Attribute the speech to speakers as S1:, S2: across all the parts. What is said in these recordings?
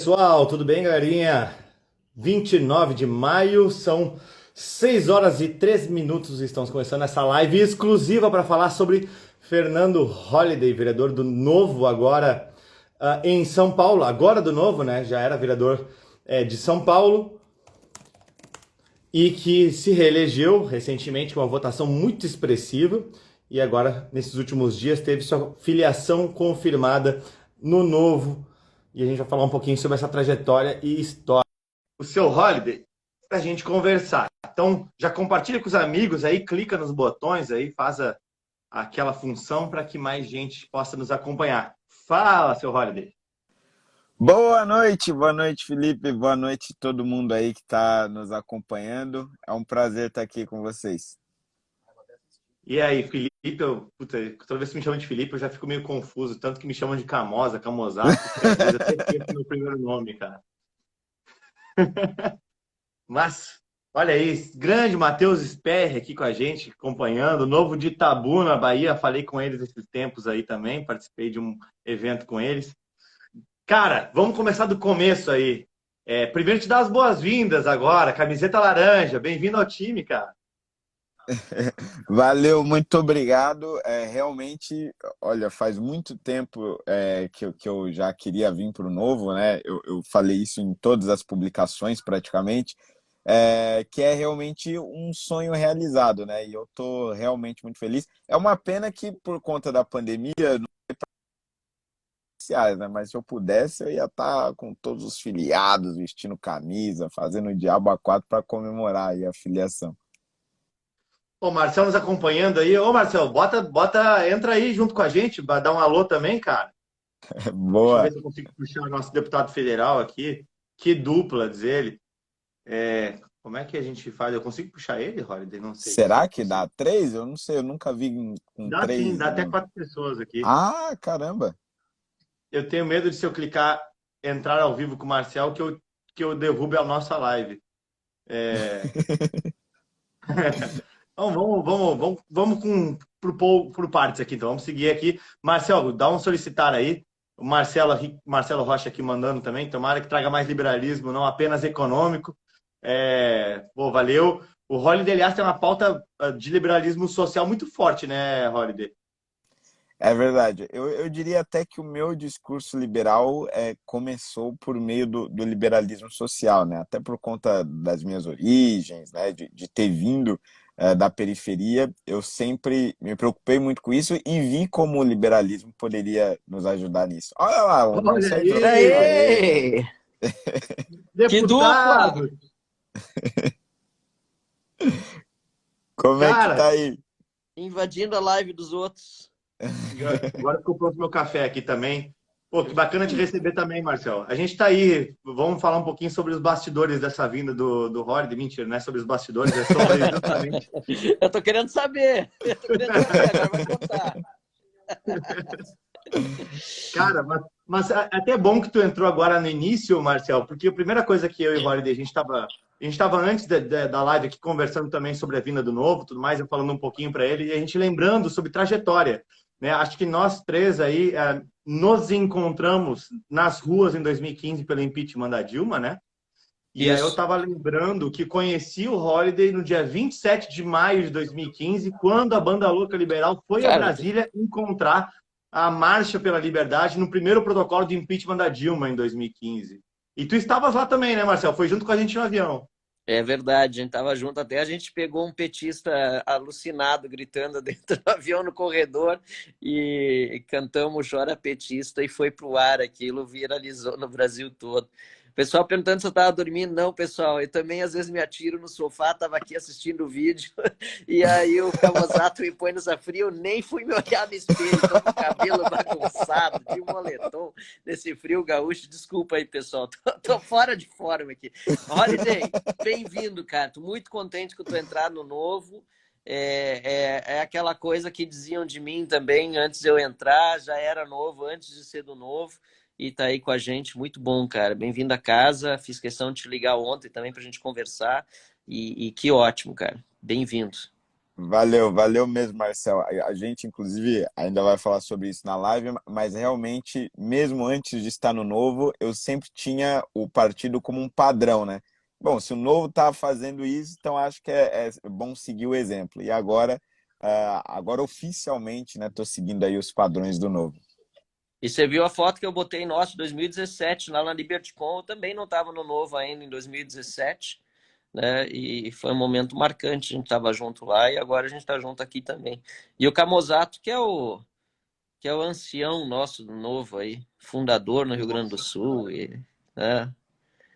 S1: Pessoal, tudo bem, galerinha? 29 de maio, são 6 horas e 3 minutos. Estamos começando essa live exclusiva para falar sobre Fernando Holliday, vereador do Novo agora em São Paulo. Agora do Novo, né? Já era vereador de São Paulo e que se reelegeu recentemente com uma votação muito expressiva e agora, nesses últimos dias, teve sua filiação confirmada no Novo. E a gente vai falar um pouquinho sobre essa trajetória e história. O seu Holiday, para a gente conversar. Então, já compartilha com os amigos aí, clica nos botões aí, faz aquela função para que mais gente possa nos acompanhar. Fala, seu Holiday.
S2: Boa noite, Felipe. Boa noite a todo mundo aí que está nos acompanhando. É um prazer estar aqui com vocês.
S1: E aí, Felipe, toda vez que me chamam de Felipe, eu já fico meio confuso, tanto que me chamam de Camosa, Camozato, que às vezes eu até esqueço meu primeiro nome, cara. Mas, olha aí, grande Matheus Sperry aqui com a gente, acompanhando, novo de Itabu, na Bahia, falei com eles esses tempos aí também, participei de um evento com eles. Cara, vamos começar do começo aí. Primeiro te dar as boas-vindas agora, camiseta laranja, bem-vindo ao time, cara.
S2: Valeu, muito obrigado. Realmente, olha, faz muito tempo que eu já queria vir para o Novo, né? Eu falei isso em todas as publicações praticamente, que é realmente um sonho realizado, né? E eu estou realmente muito feliz. É uma pena que por conta da pandemia né? Mas se eu pudesse, eu ia estar com todos os filiados, vestindo camisa, fazendo o diabo a quatro para comemorar aí a filiação.
S1: Ô, Marcel nos acompanhando aí. Ô, Marcel, entra aí junto com a gente, vai dar um alô também, cara. Deixa eu ver
S2: Boa.
S1: se eu consigo puxar o nosso deputado federal aqui. Que dupla, diz ele. Como é que a gente faz? Eu consigo puxar ele, Holiday? Não sei se
S2: Será
S1: eu
S2: que
S1: consigo.
S2: dá três? Eu não sei, eu nunca vi com
S1: Dá sim,
S2: três.
S1: dá até 4 pessoas aqui.
S2: Ah, caramba!
S1: Eu tenho medo de se eu clicar entrar ao vivo com o Marcel que eu derrube a nossa live. É... Então vamos por partes aqui, então. Vamos seguir aqui. Marcel, dá um solicitar aí. O Marcelo Rocha aqui mandando também. Tomara que traga mais liberalismo, não apenas econômico. Valeu. O Holiday, aliás, tem uma pauta de liberalismo social muito forte, né, Holiday?
S2: É verdade. Eu diria até que o meu discurso liberal começou por meio do liberalismo social, né? Até por conta das minhas origens, né? De ter vindo da periferia, eu sempre me preocupei muito com isso e vi como o liberalismo poderia nos ajudar nisso. Olha lá, o
S1: Olha
S2: Marcelo entrou.
S1: aí!
S2: Aê!
S3: Aê! Que dupla!
S1: Deputado!
S2: Como é que tá
S1: Cara,
S2: aí?
S3: Invadindo a live dos outros.
S1: agora ficou pronto meu café aqui também. Pô, que bacana te receber também, Marcel. A gente está aí, vamos falar um pouquinho sobre os bastidores dessa vinda do Holiday. Mentira, não é sobre os bastidores, é sobre justamente.
S3: Eu tô querendo saber. Agora vai contar.
S1: Cara, mas até é bom que tu entrou agora no início, Marcel, porque a primeira coisa que eu e o Holiday, a gente estava antes da live aqui conversando também sobre a vinda do Novo, tudo mais, eu falando um pouquinho para ele, e a gente lembrando sobre trajetória, né? Acho que nós três aí nos encontramos nas ruas em 2015 pelo impeachment da Dilma, né? E aí eu
S3: Isso.
S1: estava lembrando que conheci o Holiday no dia 27 de maio de 2015, quando a Banda Louca Liberal foi a
S3: Cara,
S1: Brasília encontrar a Marcha pela Liberdade no primeiro protocolo de impeachment da Dilma em 2015. E tu estavas lá também, né, Marcel? Foi junto com a gente no avião.
S3: é verdade, a gente tava junto até, a gente pegou um petista alucinado gritando dentro do avião no corredor e cantamos Chora Petista e foi pro ar aquilo, viralizou no Brasil todo. O pessoal perguntando se eu tava dormindo. Não, pessoal, eu também às vezes me atiro no sofá, tava aqui assistindo o vídeo e aí o Camusato me põe nessa fria, eu nem fui me olhar no espelho, tô com o cabelo bagunçado, de moletom, nesse frio gaúcho. Desculpa aí, pessoal, tô fora de forma aqui. Holiday, bem-vindo, cara. Tô muito contente com tu entrar no Novo. É aquela coisa que diziam de mim também antes de eu entrar, já era novo antes de ser do Novo e tá aí com a gente. Muito bom, cara. Bem-vindo à casa. Fiz questão de te ligar ontem também pra gente conversar e que ótimo, cara. Bem-vindo.
S2: Valeu, valeu mesmo, Marcel. A gente, inclusive, ainda vai falar sobre isso na live, mas realmente, mesmo antes de estar no Novo, eu sempre tinha o partido como um padrão, né? Bom, se o Novo está fazendo isso, então acho que é bom seguir o exemplo. E agora, agora oficialmente, né, estou seguindo aí os padrões do Novo.
S3: E você viu a foto que eu botei, nossa, 2017, lá na LibertyCon, eu também não estava no Novo ainda em 2017, né? E foi um momento marcante, a gente estava junto lá e agora a gente está junto aqui também. E o Camozato, que é o ancião nosso do Novo aí, fundador no Rio Grande do
S1: Nossa,
S3: Sul, e, né?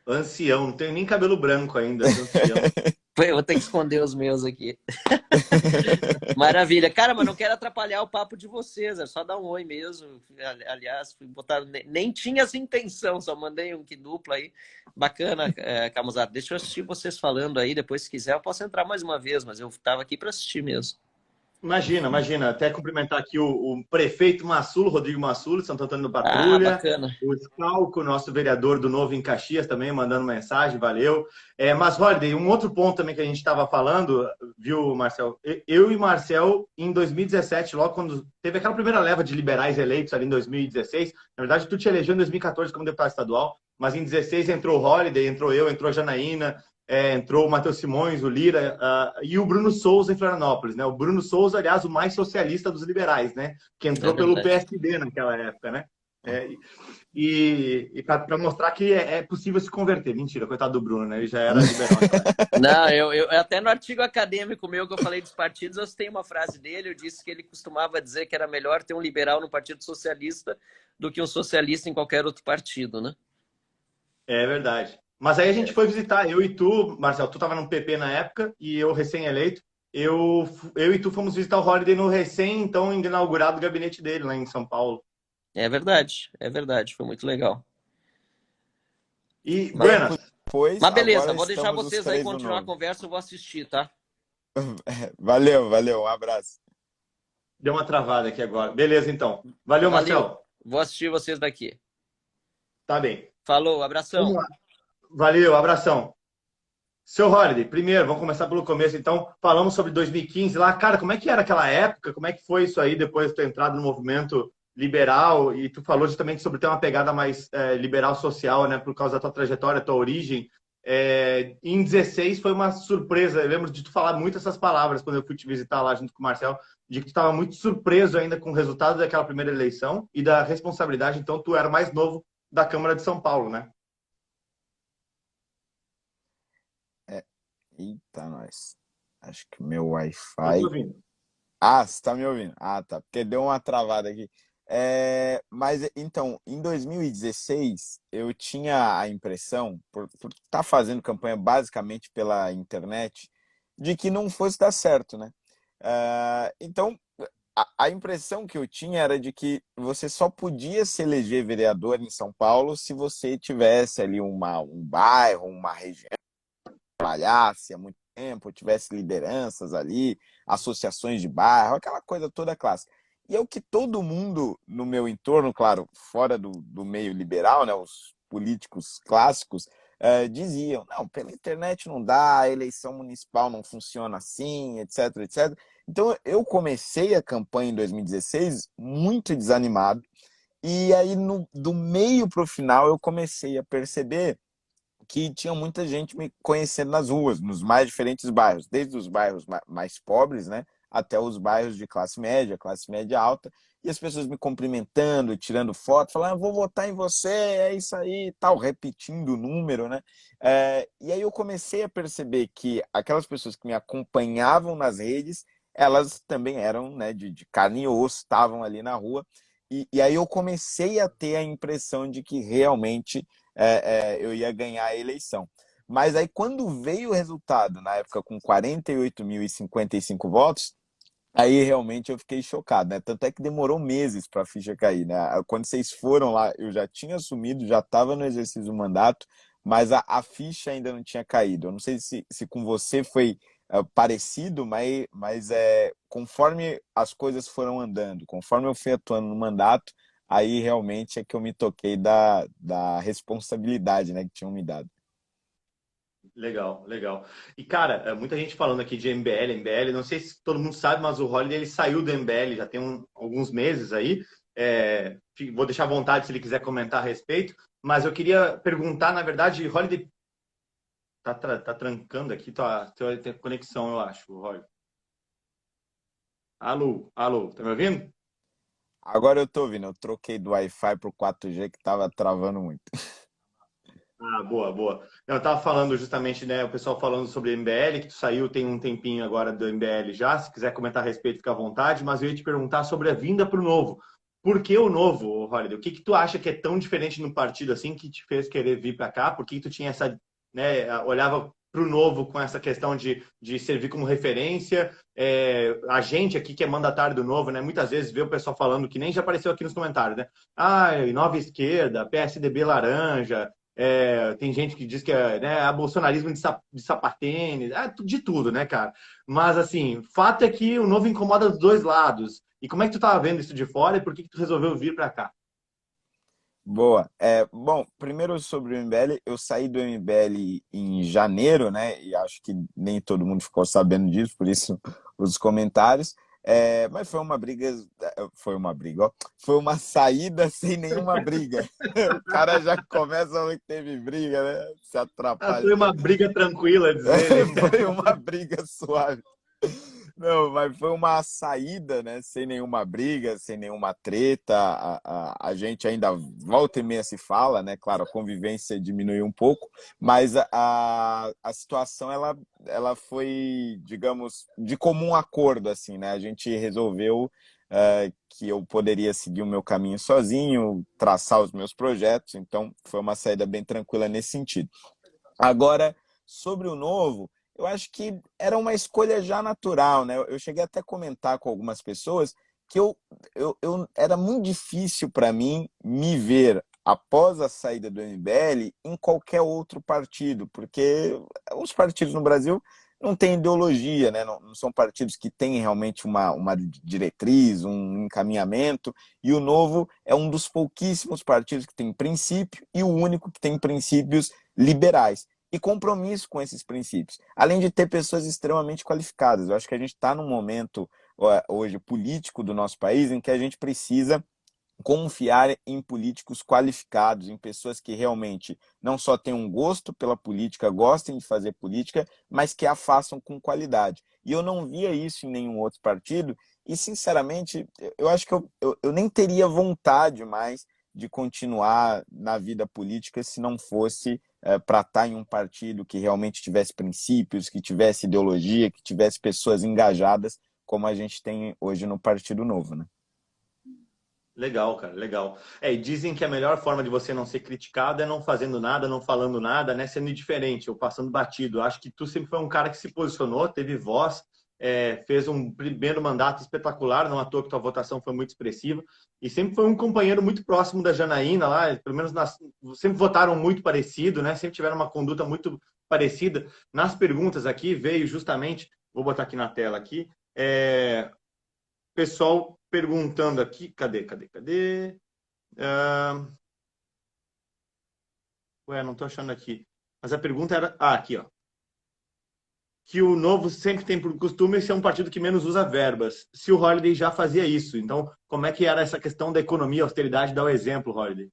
S1: ancião, não tenho nem cabelo branco ainda, de ancião.
S3: Eu vou ter que esconder os meus aqui. Maravilha. Cara, mas não quero atrapalhar o papo de vocês, é só dar um oi mesmo. Aliás, fui botar, nem tinha essa intenção, só mandei um que dupla aí. Bacana, Camuzado. Deixa eu assistir vocês falando aí, depois se quiser eu posso entrar mais uma vez, mas eu tava aqui para assistir mesmo.
S1: Imagina, imagina. Até cumprimentar aqui o prefeito Massulo, Rodrigo Massulo, de Santo Antônio do
S3: Ah,
S1: Patrulha.
S3: bacana.
S1: O Scalco, nosso vereador do Novo em Caxias, também mandando mensagem, valeu. Mas, Holiday, um outro ponto também que a gente estava falando, viu, Marcel? Eu e Marcel, em 2017, logo quando teve aquela primeira leva de liberais eleitos ali em 2016, na verdade, tu te elegeu em 2014 como deputado estadual, mas em 16 entrou o Holiday, entrou eu, entrou a Janaína, entrou o Matheus Simões, o Lira, e o Bruno Souza em Florianópolis, né? O Bruno Souza, aliás, o mais socialista dos liberais, né? Que
S3: É
S1: entrou pelo
S3: verdade.
S1: PSD naquela época, né? É, e para mostrar que é possível se converter. Mentira, coitado do Bruno, né? Ele já era liberal naquela época.
S3: Não, até no artigo acadêmico meu que eu falei dos partidos, eu citei uma frase dele, eu disse que ele costumava dizer que era melhor ter um liberal no Partido Socialista do que um socialista em qualquer outro partido, né?
S1: É verdade. Mas aí a gente foi visitar, eu e tu, Marcel, tu estava no PP na época e eu recém-eleito. Eu e tu fomos visitar o Holiday no recém, então, inaugurado gabinete dele lá em São Paulo.
S3: É verdade, foi muito legal.
S1: E,
S2: Tempo
S1: buenas,
S2: depois,
S3: Mas
S2: agora
S3: beleza, vou deixar
S2: estamos os
S3: vocês aí
S2: três no
S3: continuar a
S2: Novo.
S3: conversa, eu vou assistir, tá?
S2: Valeu, valeu, um abraço.
S1: deu uma travada aqui agora. Beleza, então. Valeu,
S3: Valeu,
S1: Marcel.
S3: vou assistir vocês daqui.
S1: Tá bem.
S3: Falou,
S1: Vamos
S3: abração.
S1: lá. Valeu, abração. Seu Holiday, primeiro, vamos começar pelo começo, então. Falamos sobre 2015 lá. Cara, como é que era aquela época? Como é que foi isso aí depois de ter entrado no movimento liberal? E tu falou justamente sobre ter uma pegada mais liberal social, né? Por causa da tua trajetória, tua origem. Em 16 foi uma surpresa. Eu lembro de tu falar muito essas palavras quando eu fui te visitar lá junto com o Marcel, de que tu estava muito surpreso ainda com o resultado daquela primeira eleição e da responsabilidade. Então, tu era o mais novo da Câmara de São Paulo, né?
S2: É, eita, nós. Acho que meu
S1: Tô te
S2: Wi-Fi.
S1: ouvindo.
S2: Ah, você tá me ouvindo? Ah, tá. Porque deu uma travada aqui. Mas então, em 2016, eu tinha a impressão, por estar fazendo campanha basicamente pela internet, de que não fosse dar certo, né? Então, a impressão que eu tinha era de que você só podia se eleger vereador em São Paulo se você tivesse ali um bairro, uma região trabalhasse há muito tempo, tivesse lideranças ali, associações de bairro, aquela coisa toda clássica. E é o que todo mundo no meu entorno, claro, fora do meio liberal, né, os políticos clássicos, diziam, não, pela internet não dá, a eleição municipal não funciona assim, etc, etc. Então eu comecei a campanha em 2016 muito desanimado, e aí do meio para o final eu comecei a perceber que tinha muita gente me conhecendo nas ruas, nos mais diferentes bairros, desde os bairros mais pobres, né, até os bairros de classe média alta, e as pessoas me cumprimentando, tirando foto, falando, vou votar em você, é isso aí, tal, repetindo o número, né? E aí eu comecei a perceber que aquelas pessoas que me acompanhavam nas redes, elas também eram, né, de carne e osso, estavam ali na rua, e aí eu comecei a ter a impressão de que realmente eu ia ganhar a eleição. Mas aí, quando veio o resultado, na época com 48.055 votos, aí realmente eu fiquei chocado, né? Tanto é que demorou meses para a ficha cair, né? Quando vocês foram lá, eu já tinha assumido, já estava no exercício do mandato, mas a ficha ainda não tinha caído. Eu não sei se com você foi parecido, mas conforme as coisas foram andando, conforme eu fui atuando no mandato, aí realmente é que eu me toquei da responsabilidade, né, que tinham me dado.
S1: Legal, legal. E, cara, muita gente falando aqui de MBL, não sei se todo mundo sabe, mas o Holiday ele saiu do MBL já tem alguns meses aí. Vou deixar à vontade se ele quiser comentar a respeito, mas eu queria perguntar, na verdade, Holiday, tá trancando aqui tua conexão, eu acho, Holiday. Alô, alô, tá me ouvindo?
S2: Agora eu tô ouvindo, eu troquei do Wi-Fi pro 4G que tava travando muito.
S1: Ah, boa, boa. Não, eu estava falando justamente, né, o pessoal falando sobre MBL, que tu saiu tem um tempinho agora do MBL já, se quiser comentar a respeito, fica à vontade, mas eu ia te perguntar sobre a vinda para o Novo. Por que o Novo, Holiday? O que que tu acha que é tão diferente no partido assim que te fez querer vir para cá? Por que que tu tinha essa, né, olhava para o Novo com essa questão de servir como referência? A gente aqui que é mandatário do Novo, né, muitas vezes vê o pessoal falando que nem já apareceu aqui nos comentários, né? Ah, Nova Esquerda, PSDB laranja, tem gente que diz que é bolsonarismo de sapatênis, de tudo, né, cara? Mas, assim, fato é que o Novo incomoda dos dois lados. E como é que tu tava vendo isso de fora e por que que tu resolveu vir para cá?
S2: Boa. Bom, primeiro sobre o MBL, eu saí do MBL em janeiro, né? E acho que nem todo mundo ficou sabendo disso, por isso os comentários. Mas foi uma briga, ó. Foi uma saída sem nenhuma briga. O cara já começa falando que teve briga, né? Se atrapalha.
S1: Foi uma briga tranquila, diz ele.
S2: Foi uma briga suave. Não, mas foi uma saída, né? Sem nenhuma briga, sem nenhuma treta. A gente ainda volta e meia se fala, né? Claro, a convivência diminuiu um pouco, mas a situação ela foi, digamos, de comum acordo, assim, né? A gente resolveu que eu poderia seguir o meu caminho sozinho, traçar os meus projetos, então foi uma saída bem tranquila nesse sentido. Agora, sobre o Novo, eu acho que era uma escolha já natural, né? Eu cheguei até a comentar com algumas pessoas que era muito difícil para mim me ver após a saída do MBL em qualquer outro partido, porque os partidos no Brasil não têm ideologia, né? Não são partidos que têm realmente uma diretriz, um encaminhamento, e o Novo é um dos pouquíssimos partidos que tem princípio e o único que tem princípios liberais e compromisso com esses princípios, além de ter pessoas extremamente qualificadas. Eu acho que a gente está num momento hoje político do nosso país em que a gente precisa confiar em políticos qualificados, em pessoas que realmente não só têm um gosto pela política, gostem de fazer política, mas que a façam com qualidade. E eu não via isso em nenhum outro partido, e sinceramente, eu acho que eu nem teria vontade mais de continuar na vida política se não fosse para estar em um partido que realmente tivesse princípios, que tivesse ideologia, que tivesse pessoas engajadas, como a gente tem hoje no Partido Novo, né?
S1: Legal, cara, legal. E dizem que a melhor forma de você não ser criticado é não fazendo nada, não falando nada, né? Sendo indiferente ou passando batido. Acho que tu sempre foi um cara que se posicionou, teve voz, fez um primeiro mandato espetacular, não à toa que tua votação foi muito expressiva, e sempre foi um companheiro muito próximo da Janaína lá, pelo menos sempre votaram muito parecido, né? Sempre tiveram uma conduta muito parecida. Nas perguntas aqui veio justamente, vou botar aqui na tela aqui, pessoal perguntando aqui, cadê? Não tô achando aqui. Mas a pergunta era, aqui, ó. Que o Novo sempre tem por costume ser um partido que menos usa verbas. Se o Holiday já fazia isso, então como é que era essa questão da economia, austeridade? Dá o exemplo, Holiday.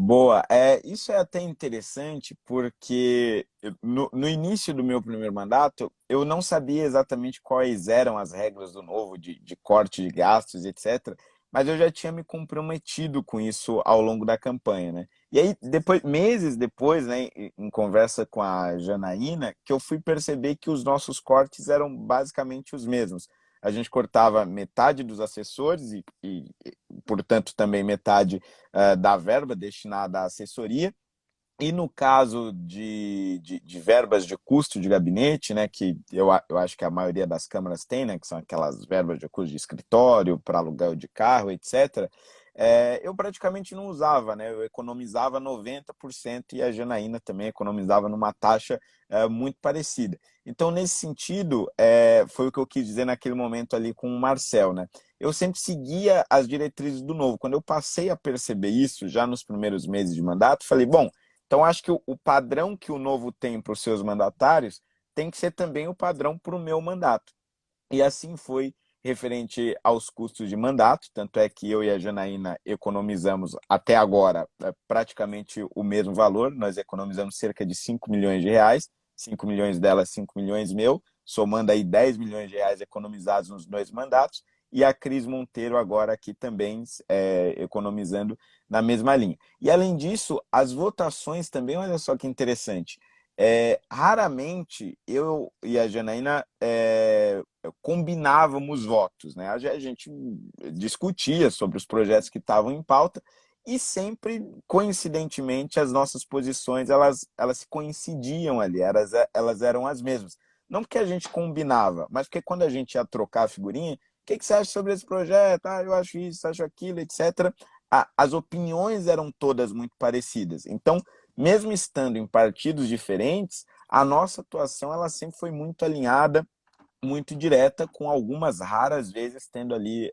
S2: Boa, isso é até interessante porque no início do meu primeiro mandato eu não sabia exatamente quais eram as regras do Novo de corte de gastos, etc. Mas eu já tinha me comprometido com isso ao longo da campanha, né? E aí, meses depois, né, em conversa com a Janaína, que eu fui perceber que os nossos cortes eram basicamente os mesmos. A gente cortava metade dos assessores portanto, também metade da verba destinada à assessoria. E no caso de verbas de custo de gabinete, né, que eu acho que a maioria das câmaras tem, né, que são aquelas verbas de custo de escritório, para aluguel de carro, etc., eu praticamente não usava, né, eu economizava 90% e a Janaína também economizava numa taxa muito parecida. Então, nesse sentido, foi o que eu quis dizer naquele momento ali com o Marcel, né? Eu sempre seguia as diretrizes do Novo. Quando eu passei a perceber isso, já nos primeiros meses de mandato, falei, bom, Então, acho que o padrão que o Novo tem para os seus mandatários tem que ser também o padrão para o meu mandato. E assim foi referente aos custos de mandato, tanto é que eu e a Janaína economizamos até agora praticamente o mesmo valor, nós economizamos cerca de 5 milhões de reais, 5 milhões dela, 5 milhões meu, somando aí 10 milhões de reais economizados nos 2 mandatos, e a Cris Monteiro agora aqui também economizando na mesma linha. E além disso, as votações também, olha só que interessante, raramente eu e a Janaína combinávamos votos, né? A gente discutia sobre os projetos que estavam em pauta e sempre, coincidentemente, as nossas posições elas coincidiam ali, elas eram as mesmas. Não porque a gente combinava, mas porque quando a gente ia trocar a figurinha, o que você acha sobre esse projeto? Ah, eu acho isso, acho aquilo, etc. As opiniões eram todas muito parecidas. Então, mesmo estando em partidos diferentes, a nossa atuação ela sempre foi muito alinhada, muito direta, com algumas raras vezes tendo ali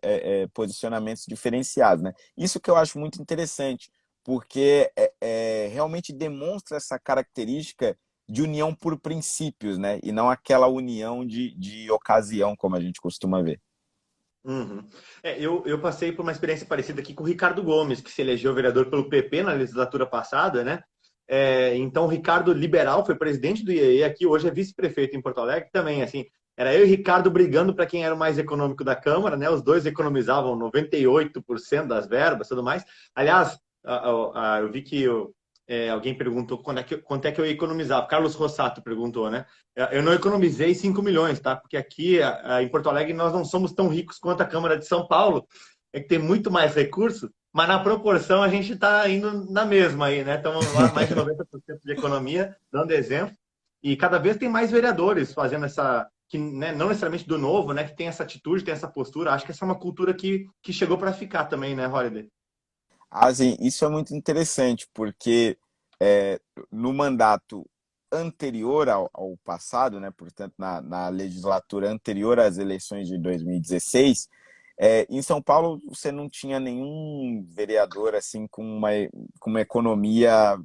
S2: posicionamentos diferenciados, né? Isso que eu acho muito interessante, porque realmente demonstra essa característica de união por princípios, né? E não aquela união de ocasião, como a gente costuma ver.
S1: Uhum. Eu passei por uma experiência parecida aqui com o Ricardo Gomes, que se elegeu vereador pelo PP na legislatura passada, né? Então, o Ricardo Liberal foi presidente do IEE aqui, hoje é vice-prefeito em Porto Alegre também, assim, era eu e o Ricardo brigando para quem era o mais econômico da Câmara, né? Os dois economizavam 98% das verbas e tudo mais. Aliás, eu vi que alguém perguntou quanto é que eu ia economizar. Carlos Rossato perguntou, né? Eu não economizei 5 milhões, tá? Porque aqui em Porto Alegre nós não somos tão ricos quanto a Câmara de São Paulo, é que tem muito mais recursos, mas na proporção a gente está indo na mesma aí, né? Estamos lá mais de 90% de economia, dando exemplo. E cada vez tem mais vereadores fazendo essa, que, né, não necessariamente do novo, né? Que tem essa atitude, tem essa postura. Acho que essa é uma cultura que chegou para ficar também, né, Holiday?
S2: Assim, isso é muito interessante, porque no mandato anterior ao passado, né, portanto, na legislatura anterior às eleições de 2016, em São Paulo você não tinha nenhum vereador assim com uma economia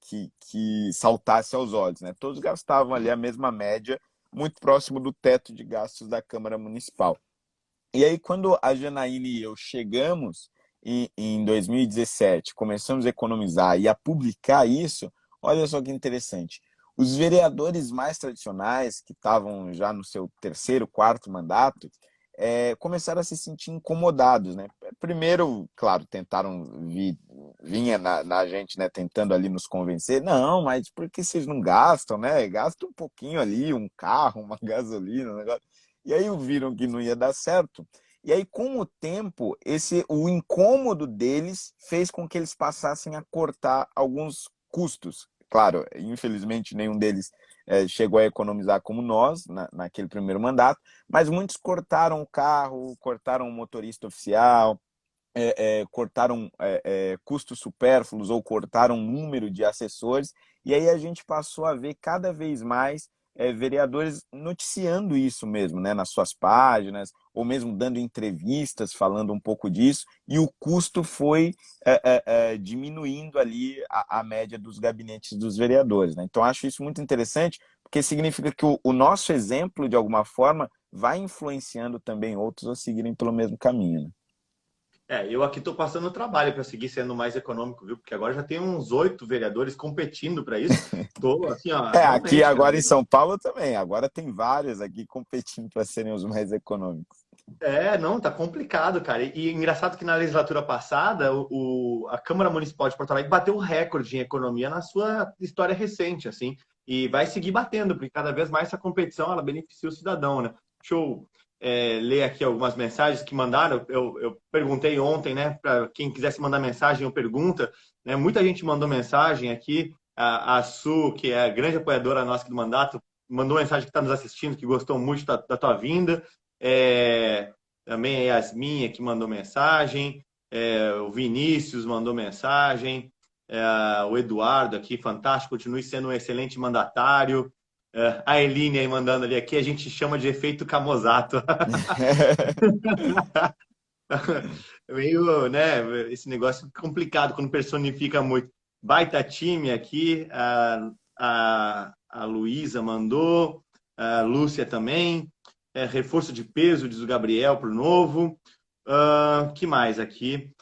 S2: que saltasse aos olhos, né? Todos gastavam ali a mesma média, muito próximo do teto de gastos da Câmara Municipal. E aí, quando a Janaína e eu chegamos em 2017, começamos a economizar e a publicar isso, olha só que interessante. Os vereadores mais tradicionais, que estavam já no seu terceiro, quarto mandato, começaram a se sentir incomodados, né? Primeiro, claro, vinha na gente, né, tentando ali nos convencer, não, mas por que vocês não gastam, né? Gasta um pouquinho ali, um carro, uma gasolina, um negócio. E aí viram que não ia dar certo. E aí, com o tempo, o incômodo deles fez com que eles passassem a cortar alguns custos. Claro, infelizmente nenhum deles chegou a economizar como nós, naquele primeiro mandato, mas muitos cortaram o carro, cortaram o motorista oficial, cortaram custos supérfluos ou cortaram o número de assessores, e aí a gente passou a ver cada vez mais vereadores noticiando isso mesmo, né, nas suas páginas, ou mesmo dando entrevistas falando um pouco disso, e o custo foi diminuindo ali a média dos gabinetes dos vereadores, né? Então acho isso muito interessante, porque significa que o nosso exemplo, de alguma forma, vai influenciando também outros a seguirem pelo mesmo caminho, né?
S1: Eu aqui estou passando o trabalho para seguir sendo mais econômico, viu? Porque agora já tem uns 8 vereadores competindo para isso. Estou assim, ó,
S2: Aqui
S1: realmente, cara.
S2: agora em São Paulo também. Agora tem vários aqui competindo para serem os mais econômicos.
S1: Não, tá complicado, cara. E engraçado que na legislatura passada, a Câmara Municipal de Porto Alegre bateu o recorde em economia na sua história recente, assim, e vai seguir batendo, porque cada vez mais essa competição ela beneficia o cidadão, né? Deixa eu ler aqui algumas mensagens que mandaram. Eu perguntei ontem, né, para quem quisesse mandar mensagem ou pergunta, né? Muita gente mandou mensagem aqui. A Su, que é a grande apoiadora nossa aqui do mandato, mandou mensagem que está nos assistindo, que gostou muito da tua vinda. Também a Yasmin que mandou mensagem, o Vinícius mandou mensagem, o Eduardo aqui, fantástico, continue sendo um excelente mandatário. A Eline aí mandando ali, aqui a gente chama de efeito Camozato. Meio, né, esse negócio complicado quando personifica muito. Baita time aqui. A Luísa mandou. A Lúcia também. Reforço de peso, diz o Gabriel, para o novo. Que mais aqui?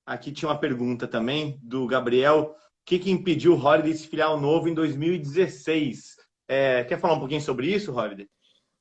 S1: Aqui tinha uma pergunta também do Gabriel. O que impediu o Holiday de se filiar ao novo em 2016? Quer falar um pouquinho sobre isso, Holiday?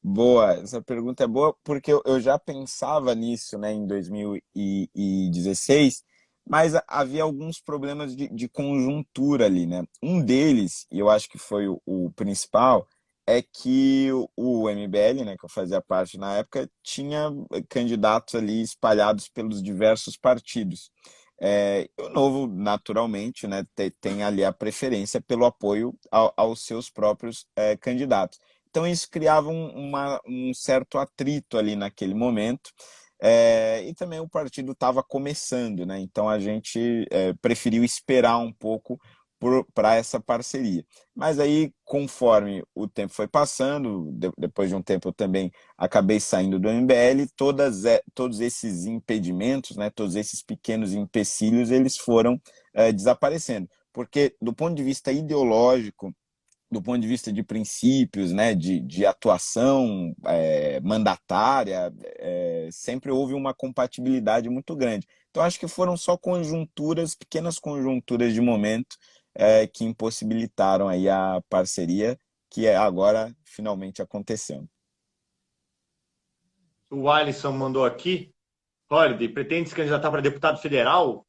S2: Boa, essa pergunta é boa porque eu já pensava nisso, né, em 2016, mas havia alguns problemas de conjuntura ali, né? Um deles, e eu acho que foi o principal, é que o MBL, né, que eu fazia parte na época, tinha candidatos ali espalhados pelos diversos partidos. E o Novo, naturalmente, né, tem ali a preferência pelo apoio aos seus próprios candidatos. Então, isso criava um certo atrito ali naquele momento. E também o partido estava começando, né? Então, a gente preferiu esperar um pouco para essa parceria. Mas aí, conforme o tempo foi passando, depois de um tempo eu também acabei saindo do MBL, todos esses impedimentos, né, todos esses pequenos empecilhos, eles foram desaparecendo. Porque, do ponto de vista ideológico, do ponto de vista de princípios, né, de atuação mandatária, sempre houve uma compatibilidade muito grande. Então, acho que foram só conjunturas, pequenas conjunturas de momento, que impossibilitaram aí a parceria, que agora finalmente aconteceu.
S1: O Alisson mandou aqui. Holiday, pretende se candidatar para deputado federal?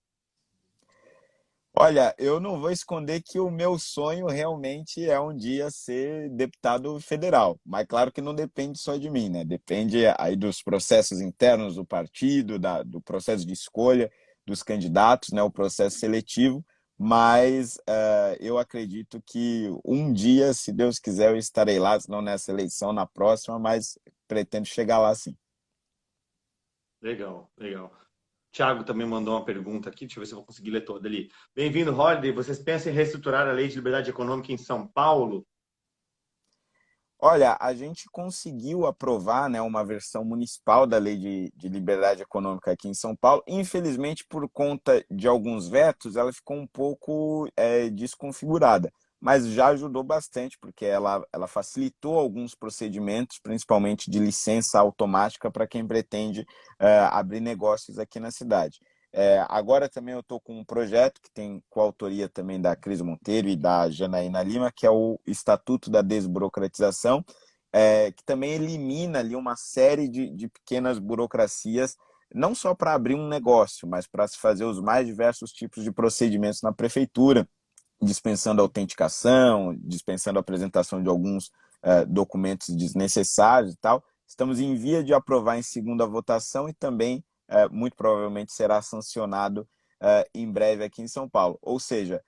S2: Olha, eu não vou esconder que o meu sonho realmente é um dia ser deputado federal, mas claro que não depende só de mim, né? Depende aí dos processos internos do partido, do processo de escolha dos candidatos, né? O processo seletivo, mas eu acredito que um dia, se Deus quiser, eu estarei lá, se não nessa eleição, na próxima, mas pretendo chegar lá sim.
S1: Legal, legal. Thiago também mandou uma pergunta aqui, deixa eu ver se eu vou conseguir ler toda ali. Bem-vindo, Holiday. Vocês pensam em reestruturar a Lei de Liberdade Econômica em São Paulo?
S2: Olha, a gente conseguiu aprovar, né, uma versão municipal da Lei de Liberdade Econômica aqui em São Paulo. Infelizmente, por conta de alguns vetos, ela ficou um pouco desconfigurada, mas já ajudou bastante, porque ela facilitou alguns procedimentos, principalmente de licença automática para quem pretende abrir negócios aqui na cidade. Agora também eu estou com um projeto que tem coautoria também da Cris Monteiro e da Janaína Lima, que é o Estatuto da Desburocratização, que também elimina ali uma série de pequenas burocracias, não só para abrir um negócio, mas para se fazer os mais diversos tipos de procedimentos na prefeitura, dispensando autenticação, dispensando a apresentação de alguns documentos desnecessários e tal. Estamos em via de aprovar em segunda votação e também muito provavelmente será sancionado em breve aqui em São Paulo. Ou seja,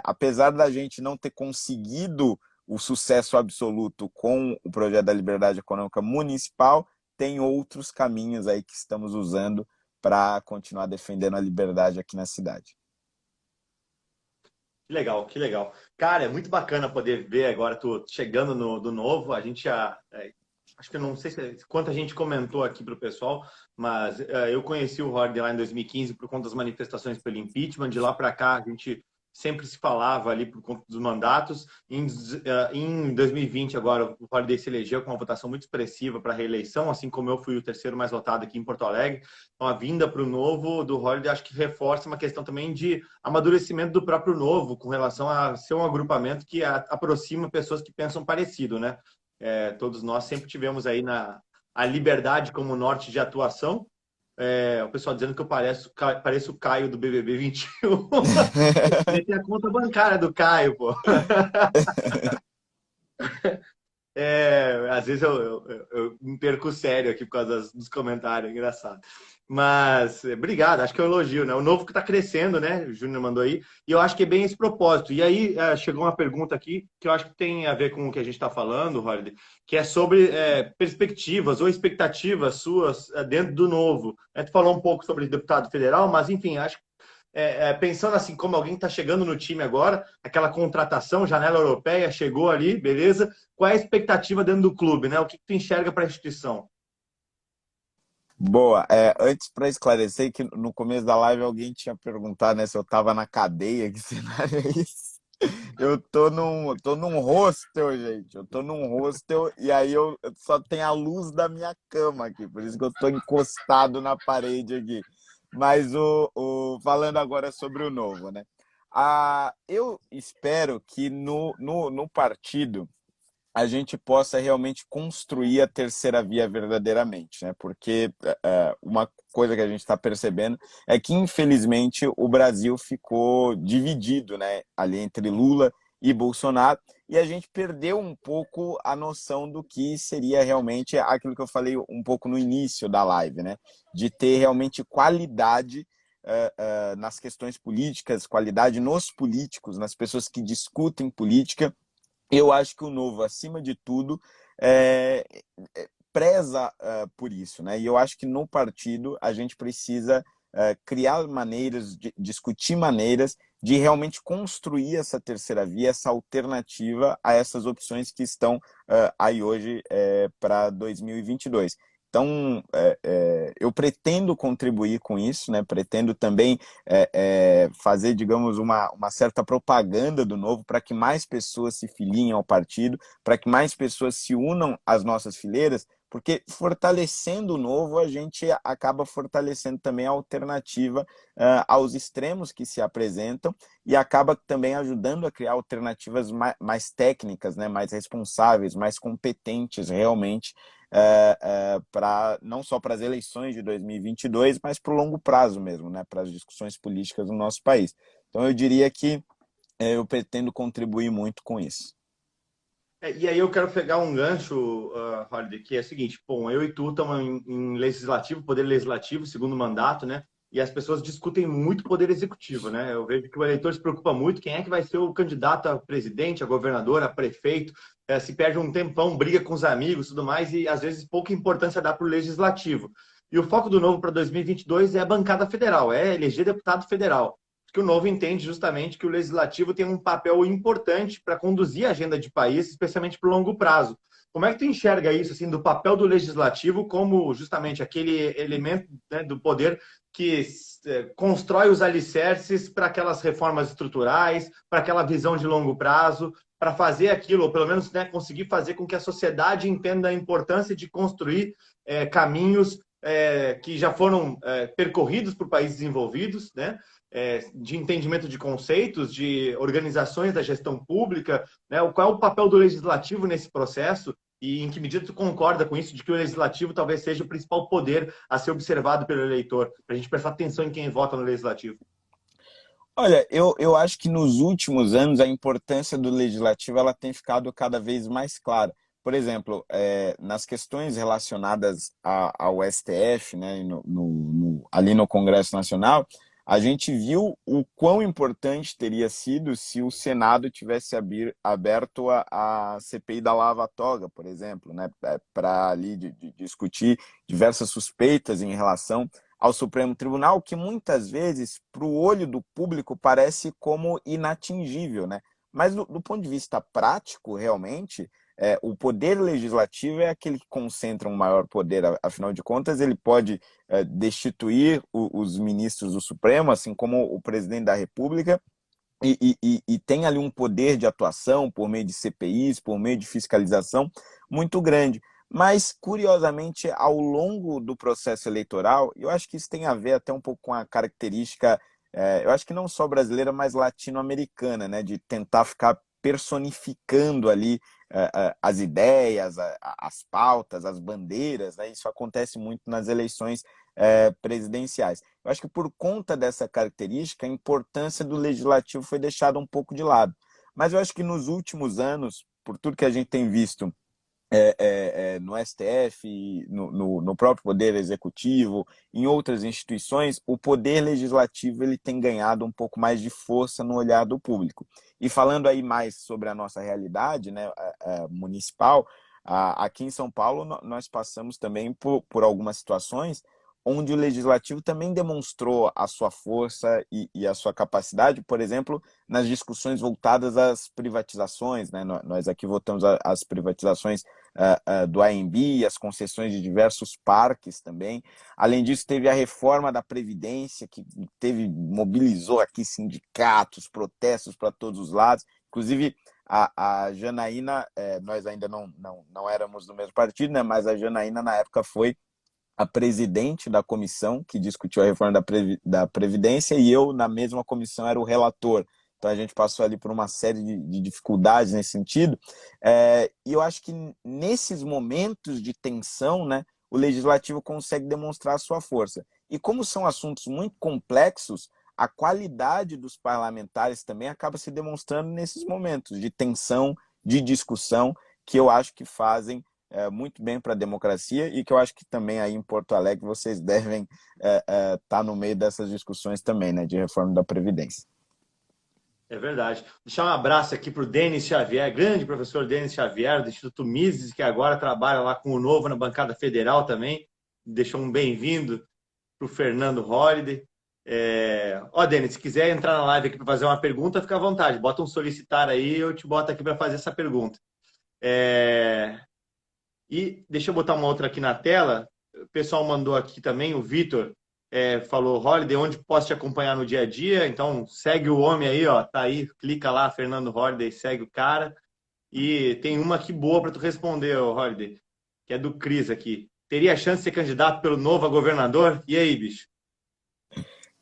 S2: apesar da gente não ter conseguido o sucesso absoluto com o projeto da Liberdade Econômica Municipal, tem outros caminhos aí que estamos usando para continuar defendendo a liberdade aqui na cidade.
S1: Que legal, que legal. Cara, é muito bacana poder ver agora tu chegando do novo. A gente já. Acho que eu não sei quanta gente comentou aqui para o pessoal, mas eu conheci o Holiday lá em 2015 por conta das manifestações pelo impeachment. De lá para cá, a gente sempre se falava ali por conta dos mandatos. Em 2020, agora, o Holiday se elegeu com uma votação muito expressiva para a reeleição, assim como eu fui o terceiro mais votado aqui em Porto Alegre. Então, a vinda para o novo do Holiday acho que reforça uma questão também de amadurecimento do próprio novo, com relação a ser um agrupamento que aproxima pessoas que pensam parecido, né? Todos nós sempre tivemos aí a liberdade como norte de atuação. O pessoal dizendo que eu pareço o Caio do BBB 21. Ele tem a conta bancária do Caio, pô. Às vezes eu me perco sério aqui por causa dos comentários, engraçado. Mas, obrigado, acho que é um elogio, né? O novo que está crescendo, né? O Júnior mandou aí. E eu acho que é bem esse propósito. E aí, chegou uma pergunta aqui que eu acho que tem a ver com o que a gente está falando, Holiday, que é sobre perspectivas ou expectativas suas dentro do novo. Tu falou um pouco sobre deputado federal, mas, enfim, acho que pensando assim, como alguém está chegando no time agora, aquela contratação, janela europeia, chegou ali, beleza? Qual é a expectativa dentro do clube, né? O que tu enxerga para a instituição?
S2: Boa. Antes, para esclarecer, que no começo da live alguém tinha perguntado, né, se eu estava na cadeia, que cenário é esse? Eu tô num hostel, gente. Eu tô num hostel e aí eu só tenho a luz da minha cama aqui, por isso que eu tô encostado na parede aqui. Mas falando agora sobre o novo, né? Eu espero que no partido a gente possa realmente construir a terceira via verdadeiramente, né? Porque uma coisa que a gente está percebendo é que, infelizmente, o Brasil ficou dividido, né? Ali entre Lula e Bolsonaro, e a gente perdeu um pouco a noção do que seria realmente aquilo que eu falei um pouco no início da live, né? De ter realmente qualidade nas questões políticas, qualidade nos políticos, nas pessoas que discutem política. Eu acho que o Novo, acima de tudo, é, preza por isso, né? E eu acho que no partido a gente precisa criar maneiras, discutir maneiras de realmente construir essa terceira via, essa alternativa a essas opções que estão aí hoje para 2022. Então, eu pretendo contribuir com isso, né? Pretendo também fazer, digamos, uma certa propaganda do Novo para que mais pessoas se filiem ao partido, para que mais pessoas se unam às nossas fileiras, porque fortalecendo o Novo, a gente acaba fortalecendo também a alternativa aos extremos que se apresentam e acaba também ajudando a criar alternativas mais técnicas, né? Mais responsáveis, mais competentes realmente, não só para as eleições de 2022, mas para o longo prazo mesmo, né, para as discussões políticas no nosso país. Então, eu diria que eu pretendo contribuir muito com isso.
S1: E aí eu quero pegar um gancho, Holiday, que é o seguinte, bom, eu e tu estamos em legislativo, poder legislativo, segundo mandato, né? E as pessoas discutem muito poder executivo, né? Eu vejo que o eleitor se preocupa muito quem é que vai ser o candidato a presidente, a governador, a prefeito, se perde um tempão, briga com os amigos, tudo mais, e às vezes pouca importância dá para o legislativo. E o foco do Novo para 2022 é a bancada federal, é eleger deputado federal, que o Novo entende justamente que o legislativo tem um papel importante para conduzir a agenda de país, especialmente para o longo prazo. Como é que tu enxerga isso, assim, do papel do legislativo como justamente aquele elemento, né, do poder que constrói os alicerces para aquelas reformas estruturais, para aquela visão de longo prazo, para fazer aquilo, ou pelo menos, né, conseguir fazer com que a sociedade entenda a importância de construir caminhos que já foram percorridos por países desenvolvidos, né? De entendimento de conceitos, de organizações da gestão pública, né? Qual é o papel do legislativo nesse processo e em que medida tu concorda com isso, de que o legislativo talvez seja o principal poder a ser observado pelo eleitor, para a gente prestar atenção em quem vota no legislativo?
S2: Olha, eu acho que nos últimos anos a importância do legislativo ela tem ficado cada vez mais clara. Por exemplo, nas questões relacionadas ao STF, né, ali no Congresso Nacional, a gente viu o quão importante teria sido se o Senado tivesse aberto a CPI da Lava Toga, por exemplo, né, para ali de discutir diversas suspeitas em relação ao Supremo Tribunal, que muitas vezes, para o olho do público, parece como inatingível, né? Mas do ponto de vista prático, realmente, o poder legislativo é aquele que concentra um maior poder, afinal de contas, ele pode destituir os ministros do Supremo, assim como o presidente da República, e tem ali um poder de atuação por meio de CPIs, por meio de fiscalização muito grande. Mas, curiosamente, ao longo do processo eleitoral, eu acho que isso tem a ver até um pouco com a característica, eu acho que não só brasileira, mas latino-americana, né, de tentar ficar personificando ali as ideias, as pautas, as bandeiras, né? Isso acontece muito nas eleições presidenciais. Eu acho que por conta dessa característica, a importância do legislativo foi deixada um pouco de lado. Mas eu acho que nos últimos anos, por tudo que a gente tem visto no STF, no próprio Poder Executivo, em outras instituições, o Poder Legislativo ele tem ganhado um pouco mais de força no olhar do público. E falando aí mais sobre a nossa realidade, né, municipal, aqui em São Paulo nós passamos também por algumas situações onde o Legislativo também demonstrou a sua força e a sua capacidade, por exemplo, nas discussões voltadas às privatizações, né? Nós aqui votamos as privatizações do AMB, as concessões de diversos parques também. Além disso, teve a reforma da Previdência, que mobilizou aqui sindicatos, protestos para todos os lados. Inclusive, a Janaína, nós ainda não éramos do mesmo partido, né? Mas a Janaína, na época, foi a presidente da comissão que discutiu a reforma da Previdência, e eu, na mesma comissão, era o relator. Então a gente passou ali por uma série de dificuldades nesse sentido. E eu acho que nesses momentos de tensão, né, o legislativo consegue demonstrar a sua força. E como são assuntos muito complexos, a qualidade dos parlamentares também acaba se demonstrando nesses momentos de tensão, de discussão, que eu acho que fazem muito bem para a democracia, e que eu acho que também aí em Porto Alegre vocês devem estar no meio dessas discussões também, né, de reforma da Previdência.
S1: É verdade. Deixar um abraço aqui para o Denis Xavier, grande professor Denis Xavier, do Instituto Mises, que agora trabalha lá com o Novo na bancada federal também. Deixou um bem-vindo para o Fernando Holliday. Denis, se quiser entrar na live aqui para fazer uma pergunta, fica à vontade. Bota um solicitar aí, eu te boto aqui para fazer essa pergunta. E deixa eu botar uma outra aqui na tela. O pessoal mandou aqui também, o Vitor falou, Holliday, onde posso te acompanhar no dia a dia? Então, segue o homem aí, ó, tá aí, clica lá, Fernando Holliday, segue o cara. E tem uma aqui boa para tu responder, Holliday, que é do Cris aqui. Teria chance de ser candidato pelo Novo a governador? E aí, bicho?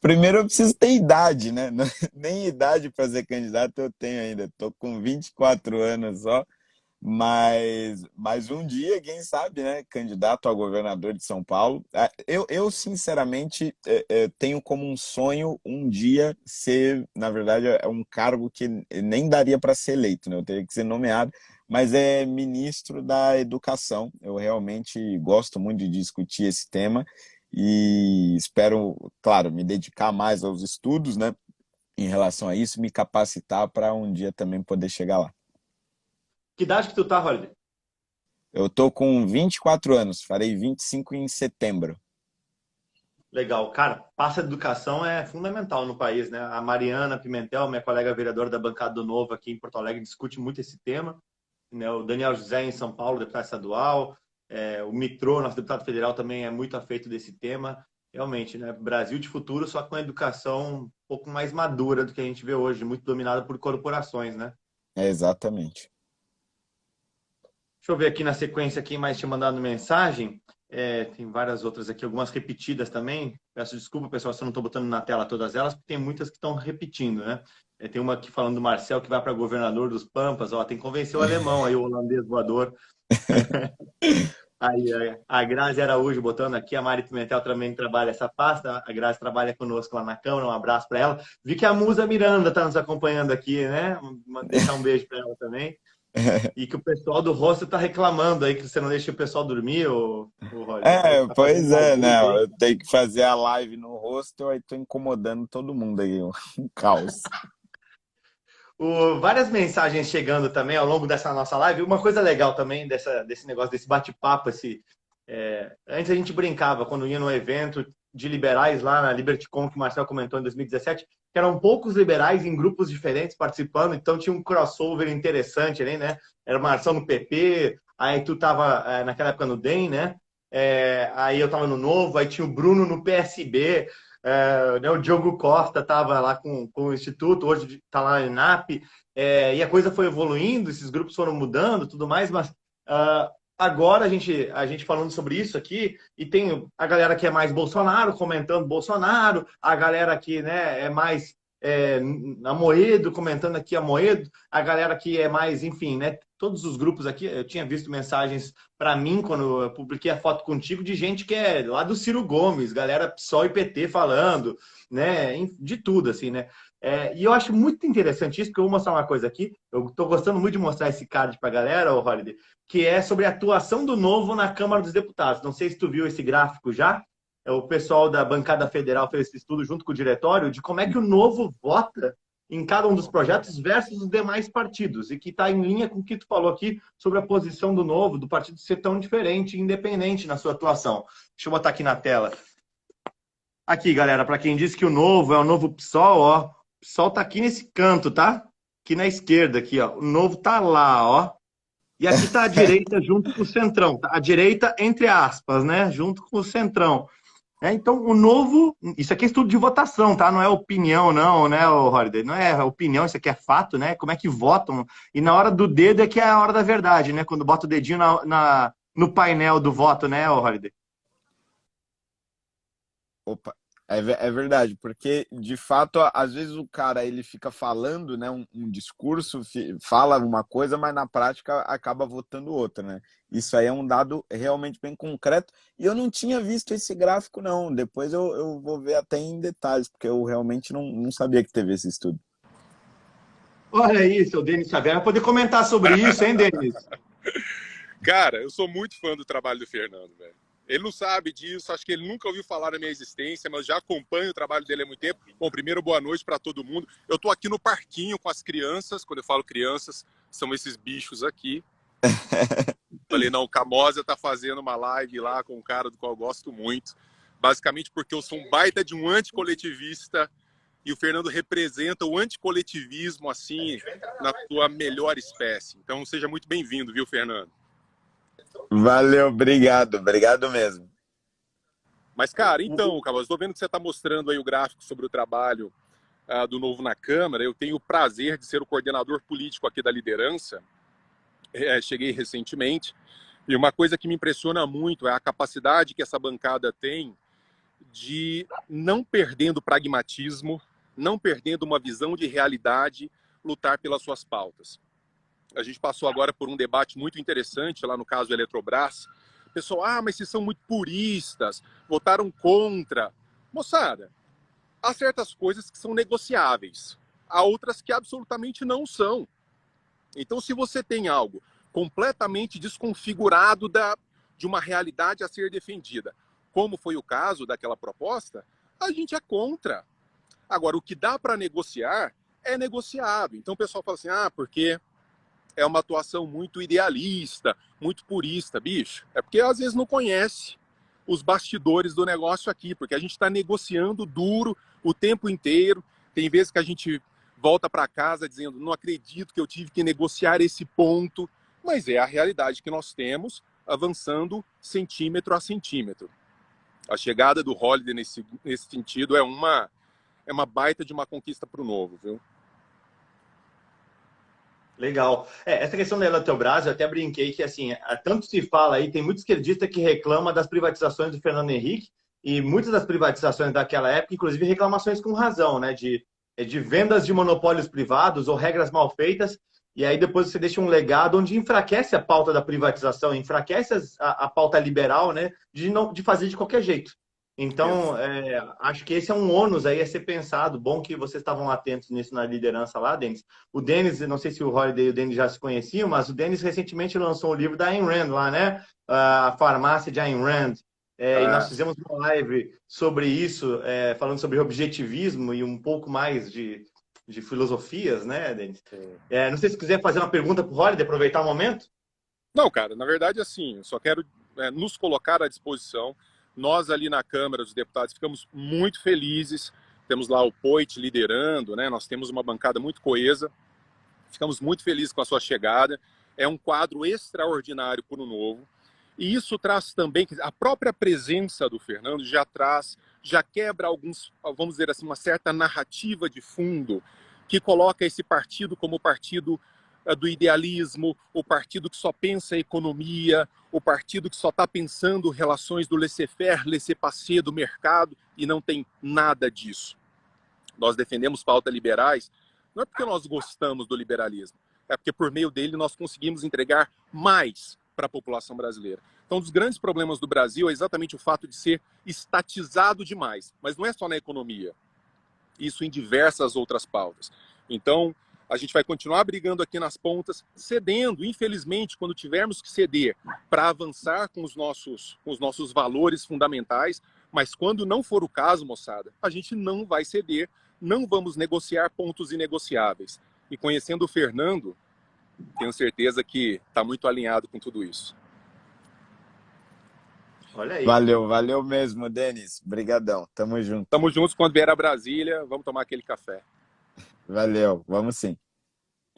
S2: Primeiro eu preciso ter idade, né? Nem idade para ser candidato eu tenho ainda. Estou com 24 anos só. Mas um dia, quem sabe, né? Candidato a governador de São Paulo. Eu sinceramente, tenho como um sonho um dia ser, na verdade, é um cargo que nem daria para ser eleito, né? Eu teria que ser nomeado, mas é ministro da Educação. Eu realmente gosto muito de discutir esse tema e espero, claro, me dedicar mais aos estudos, né? Em relação a isso, me capacitar para um dia também poder chegar lá.
S1: Que idade que tu tá, Holliday?
S2: Eu tô com 24 anos, farei 25 em setembro.
S1: Legal. Cara, passa de educação é fundamental no país, né? A Mariana Pimentel, minha colega vereadora da bancada do Novo aqui em Porto Alegre, discute muito esse tema. Né? O Daniel José em São Paulo, deputado estadual. O Mitrô, nosso deputado federal, também é muito afeito desse tema. Realmente, né? Brasil de futuro, só com a educação um pouco mais madura do que a gente vê hoje, muito dominada por corporações, né?
S2: Exatamente.
S1: Deixa eu ver aqui na sequência quem mais tinha mandado mensagem. Tem várias outras aqui, algumas repetidas também. Peço desculpa, pessoal, se eu não estou botando na tela todas elas, porque tem muitas que estão repetindo, né? Tem uma aqui falando do Marcel, que vai para governador dos Pampas. Ó, tem que convencer o alemão aí, o holandês voador. Aí, a Grazi Araújo botando aqui, a Mari Pimentel também trabalha essa pasta. A Grazi trabalha conosco lá na Câmara, um abraço para ela. Vi que a Musa Miranda está nos acompanhando aqui, né? Deixar um beijo para ela também. E que o pessoal do hostel tá reclamando aí que você não deixa o pessoal dormir, Roger. Tá
S2: pois é, né?
S1: Aí.
S2: Eu tenho que fazer a live no hostel, aí tô incomodando todo mundo aí, um caos.
S1: Várias mensagens chegando também ao longo dessa nossa live. Uma coisa legal também desse negócio, desse bate-papo, antes a gente brincava, quando ia num evento de liberais lá na LibertyCon, que o Marcel comentou em 2017, que eram poucos liberais em grupos diferentes participando, então tinha um crossover interessante ali, né? Era o Marcel no PP, aí tu tava naquela época no DEM, né? Aí eu tava no Novo, aí tinha o Bruno no PSB, né? O Diogo Costa tava lá com o Instituto, hoje tá lá na ENAP, e a coisa foi evoluindo, esses grupos foram mudando, tudo mais, mas agora a gente falando sobre isso aqui, e tem a galera que é mais Bolsonaro comentando Bolsonaro, a galera que, né, é mais Amoedo comentando aqui Amoedo, a galera que é mais, enfim, né, todos os grupos aqui. Eu tinha visto mensagens para mim quando eu publiquei a foto contigo de gente que é lá do Ciro Gomes, galera PSOL e PT falando, né, de tudo assim, né. E eu acho muito interessante isso, porque eu vou mostrar uma coisa aqui. Eu estou gostando muito de mostrar esse card para a galera, Holliday, que é sobre a atuação do Novo na Câmara dos Deputados. Não sei se tu viu esse gráfico já. O pessoal da bancada federal fez esse estudo junto com o diretório de como é que o Novo vota em cada um dos projetos versus os demais partidos, e que está em linha com o que tu falou aqui sobre a posição do Novo, do partido ser tão diferente e independente na sua atuação. Deixa eu botar aqui na tela. Aqui, galera, para quem disse que o Novo é o novo PSOL, ó, o PSOL tá aqui nesse canto, tá? Aqui na esquerda, aqui, ó. O Novo tá lá, ó. E aqui está a direita junto com o centrão. Tá? A direita, entre aspas, né? Junto com o centrão. Então, o novo. Isso aqui é estudo de votação, tá? Não é opinião, não, né, Holiday? Não é opinião, isso aqui é fato, né? Como é que votam. E na hora do dedo é que é a hora da verdade, né? Quando bota o dedinho no painel do voto, né, Holiday?
S2: Opa, é verdade, porque de fato, às vezes o cara ele fica falando, né, um discurso, fala uma coisa, mas na prática acaba votando outra, né? Isso aí é um dado realmente bem concreto e eu não tinha visto esse gráfico, não. Depois eu vou ver até em detalhes, porque eu realmente não sabia que teve esse estudo.
S1: Olha isso, o Denis Xavier vai poder comentar sobre isso, hein, Denis?
S4: Cara, eu sou muito fã do trabalho do Fernando, velho. Ele não sabe disso, acho que ele nunca ouviu falar da minha existência, mas já acompanho o trabalho dele há muito tempo. Bom, primeiro, boa noite para todo mundo. Eu tô aqui no parquinho com as crianças. Quando eu falo crianças, são esses bichos aqui. Falei, não, o Camosa tá fazendo uma live lá com um cara do qual eu gosto muito. Basicamente porque eu sou um baita de um anticoletivista e o Fernando representa o anticoletivismo, assim, na sua melhor espécie. Então, seja muito bem-vindo, viu, Fernando?
S2: Valeu, obrigado mesmo.
S4: Mas, cara, então, Carlos, estou vendo que você está mostrando aí o gráfico sobre o trabalho do Novo na Câmara. Eu tenho o prazer de ser o coordenador político aqui da liderança. Cheguei recentemente. E uma coisa que me impressiona muito é a capacidade que essa bancada tem de, não perdendo o pragmatismo, não perdendo uma visão de realidade, lutar pelas suas pautas. A gente passou agora por um debate muito interessante, lá no caso da Eletrobras. O pessoal, mas vocês são muito puristas, votaram contra. Moçada, há certas coisas que são negociáveis, há outras que absolutamente não são. Então, se você tem algo completamente desconfigurado de uma realidade a ser defendida, como foi o caso daquela proposta, a gente é contra. Agora, o que dá para negociar é negociável. Então, o pessoal fala assim, porque é uma atuação muito idealista, muito purista, bicho. É porque às vezes não conhece os bastidores do negócio aqui, porque a gente está negociando duro o tempo inteiro. Tem vezes que a gente volta para casa dizendo, não acredito que eu tive que negociar esse ponto, mas é a realidade que nós temos, avançando centímetro a centímetro. A chegada do Holiday nesse sentido é uma baita de uma conquista para o Novo, viu?
S1: Legal. Essa questão da Eletrobras, eu até brinquei que, assim, tanto se fala aí, tem muito esquerdista que reclama das privatizações do Fernando Henrique, e muitas das privatizações daquela época, inclusive reclamações com razão, né, de vendas de monopólios privados ou regras mal feitas, e aí depois você deixa um legado onde enfraquece a pauta da privatização, enfraquece a pauta liberal, né, de fazer de qualquer jeito. Então, acho que esse é um ônus aí a ser pensado. Bom que vocês estavam atentos nisso na liderança lá, Denis. O Denis, não sei se o Holiday e o Denis já se conheciam, mas o Denis recentemente lançou o livro da Ayn Rand lá, né? A farmácia de Ayn Rand. E nós fizemos uma live sobre isso, falando sobre objetivismo e um pouco mais de filosofias, né, Denis? Não sei se quiser fazer uma pergunta para o Holiday, aproveitar o momento.
S4: Não, cara, na verdade, assim, eu só quero nos colocar à disposição. Nós ali na Câmara dos Deputados ficamos muito felizes, temos lá o Poit liderando, né? Nós temos uma bancada muito coesa, ficamos muito felizes com a sua chegada, é um quadro extraordinário para o Novo, e isso traz também, a própria presença do Fernando já quebra alguns, vamos dizer assim, uma certa narrativa de fundo, que coloca esse partido como partido do idealismo, o partido que só pensa em economia, o partido que só está pensando relações do laissez-faire, laissez-passer do mercado, e não tem nada disso. Nós defendemos pautas liberais, não é porque nós gostamos do liberalismo, é porque por meio dele nós conseguimos entregar mais para a população brasileira. Então, um dos grandes problemas do Brasil é exatamente o fato de ser estatizado demais, mas não é só na economia, isso em diversas outras pautas. Então, a gente vai continuar brigando aqui nas pontas, cedendo, infelizmente, quando tivermos que ceder para avançar com os nossos valores fundamentais, mas quando não for o caso, moçada, a gente não vai ceder, não vamos negociar pontos inegociáveis. E conhecendo o Fernando, tenho certeza que está muito alinhado com tudo isso.
S1: Olha aí.
S2: Valeu mesmo, Denis. Obrigadão. Tamo junto.
S4: Tamo juntos, quando vier a Brasília, vamos tomar aquele café.
S2: Valeu, vamos sim.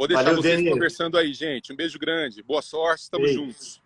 S4: Vou deixar
S1: Valeu,
S4: vocês
S1: Denis.
S4: conversando aí, gente. Um beijo grande. Boa sorte. Estamos
S1: Ei,
S4: juntos.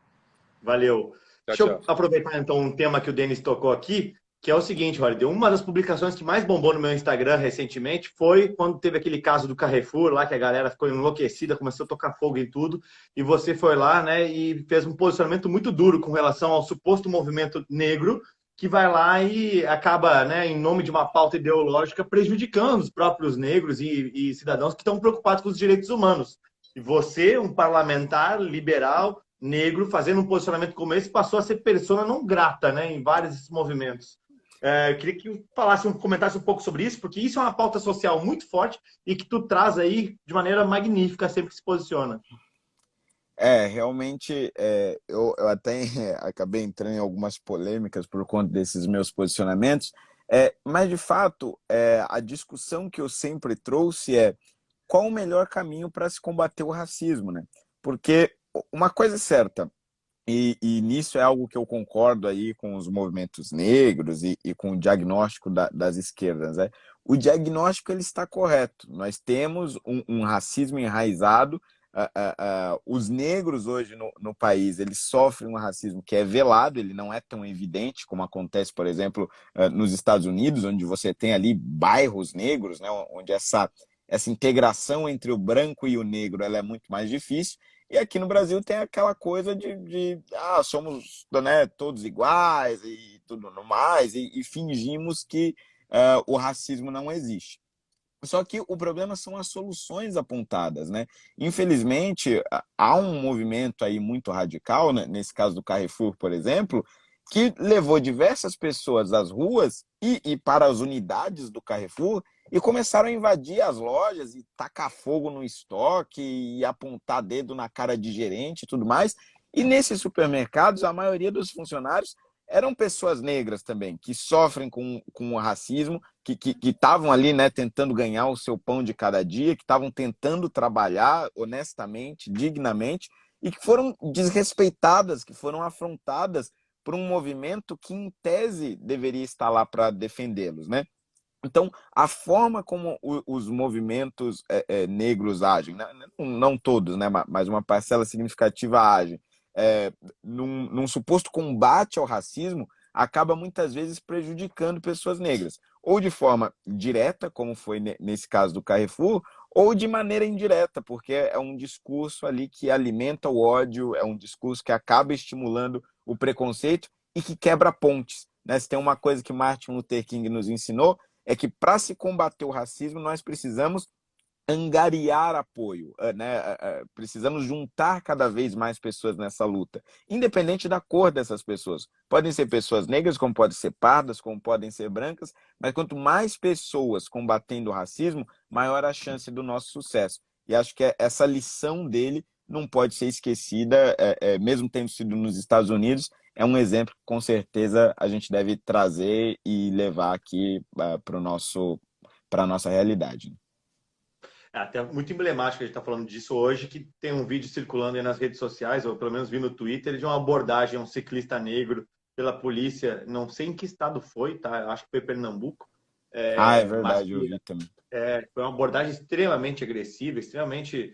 S1: valeu.
S4: Tchau,
S1: Deixa eu
S4: tchau.
S1: aproveitar então um tema que o Denis tocou aqui, que é o seguinte, Holiday. Uma das publicações que mais bombou no meu Instagram recentemente foi quando teve aquele caso do Carrefour lá, que a galera ficou enlouquecida, começou a tocar fogo em tudo, e você foi lá, né, e fez um posicionamento muito duro com relação ao suposto movimento negro, que vai lá e acaba, né, em nome de uma pauta ideológica, prejudicando os próprios negros e cidadãos que estão preocupados com os direitos humanos. E você, um parlamentar liberal, negro, fazendo um posicionamento como esse, passou a ser persona não grata, né, em vários desses movimentos. Eu queria que comentasse um pouco sobre isso, porque isso é uma pauta social muito forte e que tu traz aí de maneira magnífica sempre que se posiciona.
S2: Realmente, eu até acabei entrando em algumas polêmicas por conta desses meus posicionamentos, mas de fato, a discussão que eu sempre trouxe é qual o melhor caminho para se combater o racismo, né? Porque uma coisa é certa, e nisso é algo que eu concordo aí com os movimentos negros e com o diagnóstico das esquerdas, né? O diagnóstico ele está correto. Nós temos um racismo enraizado. Os negros hoje no país eles sofrem um racismo que é velado, ele não é tão evidente como acontece, por exemplo, nos Estados Unidos, onde você tem ali bairros negros, né, onde essa integração entre o branco e o negro ela é muito mais difícil. E aqui no Brasil tem aquela coisa de somos, né, todos iguais e tudo mais, e fingimos que o racismo não existe. Só que o problema são as soluções apontadas, né? Infelizmente, há um movimento aí muito radical, né? Nesse caso do Carrefour, por exemplo, que levou diversas pessoas às ruas e para as unidades do Carrefour e começaram a invadir as lojas e tacar fogo no estoque e apontar dedo na cara de gerente e tudo mais. E nesses supermercados, a maioria dos funcionários eram pessoas negras também, que sofrem com o racismo, que estavam ali, né, tentando ganhar o seu pão de cada dia, que estavam tentando trabalhar honestamente, dignamente, e que foram desrespeitadas, que foram afrontadas por um movimento que, em tese, deveria estar lá para defendê-los, né? Então, a forma como os movimentos negros agem, né? Não todos, né, mas uma parcela significativa agem, num suposto combate ao racismo, acaba muitas vezes prejudicando pessoas negras, ou de forma direta, como foi nesse caso do Carrefour, ou de maneira indireta, porque é um discurso ali que alimenta o ódio, é um discurso que acaba estimulando o preconceito e que quebra pontes, né? Se tem uma coisa que Martin Luther King nos ensinou, é que para se combater o racismo nós precisamos angariar apoio, né? Precisamos juntar cada vez mais pessoas nessa luta, independente da cor dessas pessoas. Podem ser pessoas negras, como podem ser pardas, como podem ser brancas, mas quanto mais pessoas combatendo o racismo, maior a chance do nosso sucesso. E acho que essa lição dele não pode ser esquecida, mesmo tendo sido nos Estados Unidos, é um exemplo que com certeza a gente deve trazer e levar aqui para a nossa realidade.
S1: É até muito emblemático a gente estar falando disso hoje, que tem um vídeo circulando aí nas redes sociais, ou pelo menos vi no Twitter, de uma abordagem a um ciclista negro pela polícia, não sei em que estado foi, tá? Acho que foi Pernambuco.
S2: É
S1: Mas
S2: verdade, eu vi também.
S1: foi uma abordagem extremamente agressiva, extremamente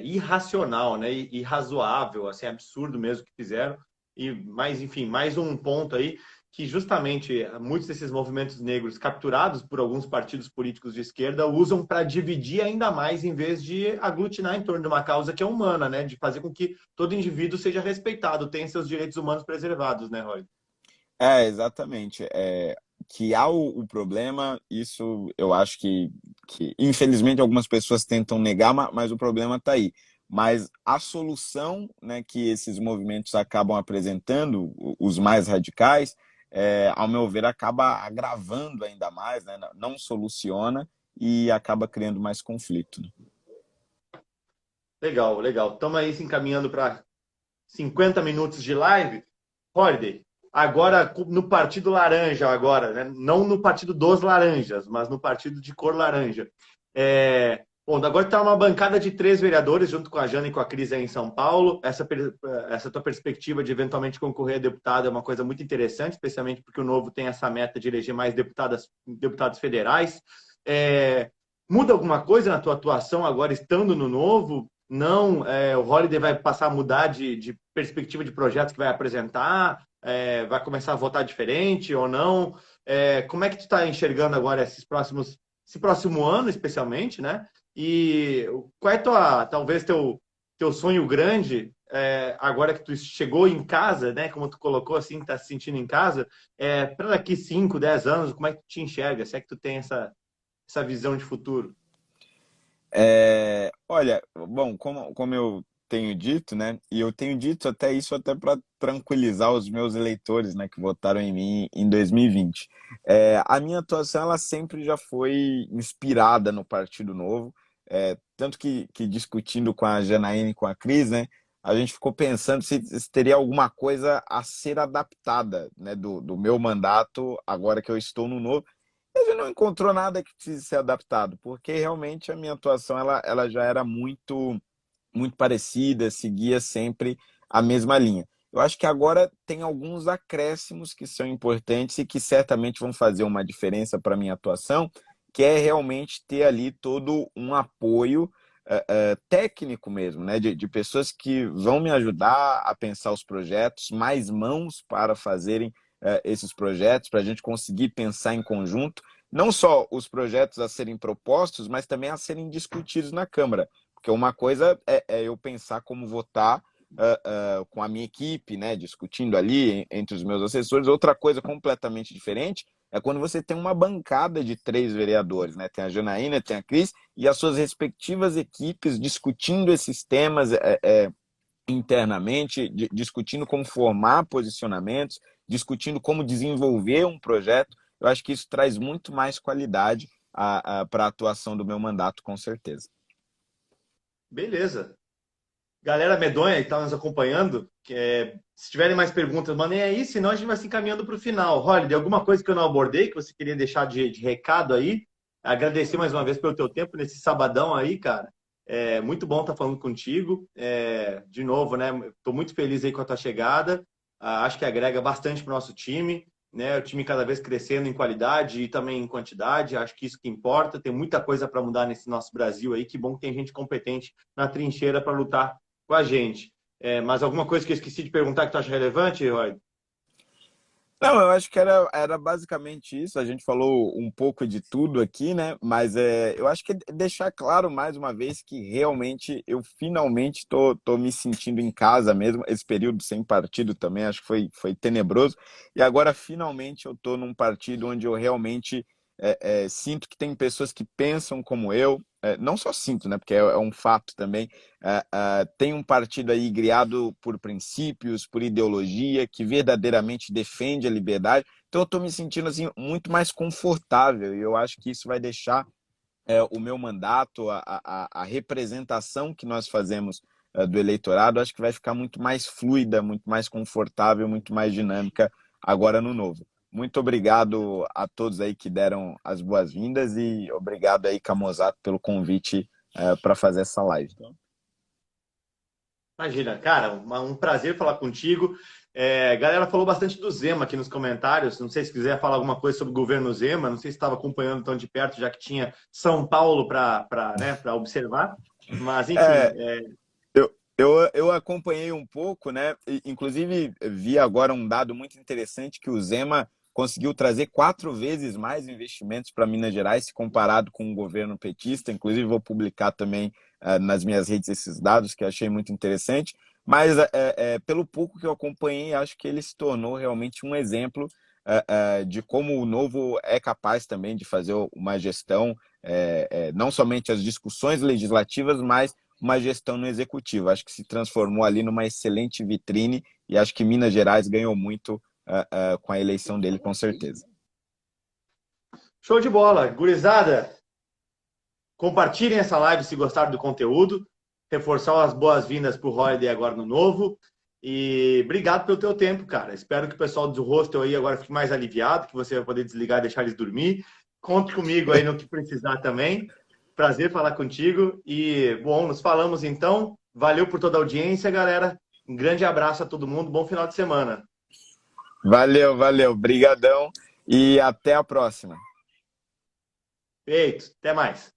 S1: irracional, né? E irrazoável, assim, absurdo mesmo que fizeram. Mas, enfim, mais um ponto aí que justamente muitos desses movimentos negros capturados por alguns partidos políticos de esquerda usam para dividir ainda mais em vez de aglutinar em torno de uma causa que é humana, né? De fazer com que todo indivíduo seja respeitado, tenha seus direitos humanos preservados, né, Roy?
S2: Exatamente. Que há o problema, isso eu acho que infelizmente algumas pessoas tentam negar, mas o problema está aí. Mas a solução, né, que esses movimentos acabam apresentando, os mais radicais, ao meu ver, acaba agravando ainda mais, né, não soluciona e acaba criando mais conflito, né?
S1: Legal, legal. Estamos aí se encaminhando para 50 minutos de live. Holiday, agora no Partido Laranja, agora, né? Não no Partido dos Laranjas, mas no Partido de cor laranja. Bom, agora está uma bancada de 3 vereadores, junto com a Jana e com a Cris aí em São Paulo. Essa tua perspectiva de eventualmente concorrer a deputado é uma coisa muito interessante, especialmente porque o Novo tem essa meta de eleger mais deputados federais. Muda alguma coisa na tua atuação agora, estando no Novo? Não, o Holiday vai passar a mudar de perspectiva de projetos que vai apresentar? Vai começar a votar diferente ou não? Como é que tu está enxergando agora esse próximo ano, especialmente, né? E qual é talvez teu sonho grande, agora que tu chegou em casa, né? Como tu colocou assim, está se sentindo em casa, para daqui 5, 10 anos, como é que tu te enxerga? Se é que tu tem essa visão de futuro?
S2: Olha, bom, como eu tenho dito, né? E eu tenho dito até isso até para tranquilizar os meus eleitores, né, que votaram em mim em 2020. A minha atuação ela sempre já foi inspirada no Partido Novo, tanto que discutindo com a Janaína e com a Cris, né? A gente ficou pensando se teria alguma coisa a ser adaptada, né, do meu mandato agora que eu estou no Novo. Ele não encontrou nada que precise ser adaptado, porque realmente a minha atuação ela já era muito parecida, seguia sempre a mesma linha. Eu acho que agora tem alguns acréscimos que são importantes e que certamente vão fazer uma diferença para a minha atuação, que é realmente ter ali todo um apoio técnico mesmo, né? De pessoas que vão me ajudar a pensar os projetos, mais mãos para fazerem esses projetos, para a gente conseguir pensar em conjunto, não só os projetos a serem propostos, mas também a serem discutidos na Câmara. Porque uma coisa é eu pensar como votar com a minha equipe, né, discutindo ali entre os meus assessores. Outra coisa completamente diferente é quando você tem uma bancada de 3 vereadores, né? Tem a Janaína, tem a Cris e as suas respectivas equipes discutindo esses temas internamente, discutindo como formar posicionamentos, discutindo como desenvolver um projeto. Eu acho que isso traz muito mais qualidade para a atuação do meu mandato, com certeza.
S1: Beleza. Galera medonha que está nos acompanhando, se tiverem mais perguntas, mandem aí, senão a gente vai se encaminhando para o final. Holiday, alguma coisa que eu não abordei, que você queria deixar de recado aí? Agradecer mais uma vez pelo teu tempo nesse sabadão aí, cara. Muito bom estar falando contigo. De novo, né? Estou muito feliz aí com a tua chegada. Acho que agrega bastante para o nosso time, né? O time cada vez crescendo em qualidade e também em quantidade. Acho que isso que importa. Tem muita coisa para mudar nesse nosso Brasil aí. Que bom que tem gente competente na trincheira para lutar com a gente. Mas alguma coisa que eu esqueci de perguntar que tu acha relevante, Roy?
S2: Não, eu acho que era basicamente isso. A gente falou um pouco de tudo aqui, né? Mas eu acho que deixar claro mais uma vez que realmente eu finalmente tô me sentindo em casa mesmo. Esse período sem partido também acho que foi tenebroso. E agora finalmente eu tô num partido onde eu realmente sinto que tem pessoas que pensam como eu. Não só sinto, né? Porque é um fato também. Tem um partido aí criado por princípios, por ideologia, que verdadeiramente defende a liberdade. Então eu estou me sentindo assim muito mais confortável e eu acho que isso vai deixar o meu mandato, a representação que nós fazemos do eleitorado, acho que vai ficar muito mais fluida, muito mais confortável, muito mais dinâmica agora no Novo. Muito obrigado a todos aí que deram as boas-vindas e obrigado aí, Camozzato, pelo convite para fazer essa live.
S1: Imagina, cara, um prazer falar contigo. A galera falou bastante do Zema aqui nos comentários. Não sei se quiser falar alguma coisa sobre o governo Zema. Não sei se estava acompanhando tão de perto, já que tinha São Paulo para observar. Mas, enfim.
S2: Eu acompanhei um pouco, né? Inclusive, vi agora um dado muito interessante que o Zema conseguiu trazer 4 vezes mais investimentos para Minas Gerais se comparado com o governo petista. Inclusive, vou publicar também nas minhas redes esses dados, que eu achei muito interessante. Mas, pelo pouco que eu acompanhei, acho que ele se tornou realmente um exemplo de como o Novo é capaz também de fazer uma gestão, não somente as discussões legislativas, mas uma gestão no executivo. Acho que se transformou ali numa excelente vitrine e acho que Minas Gerais ganhou muito com a eleição dele, com certeza.
S1: Show de bola. Gurizada, compartilhem essa live se gostaram do conteúdo. Reforçar as boas-vindas para o Holiday agora no Novo. E obrigado pelo teu tempo, cara. Espero que o pessoal do hostel aí agora fique mais aliviado, que você vai poder desligar e deixar eles dormir. Conte comigo aí no que precisar também. Prazer falar contigo e, bom, nos falamos então. Valeu por toda a audiência, galera. Um grande abraço a todo mundo. Bom final de semana.
S2: Valeu. Brigadão e até a próxima.
S1: Feito. Até mais.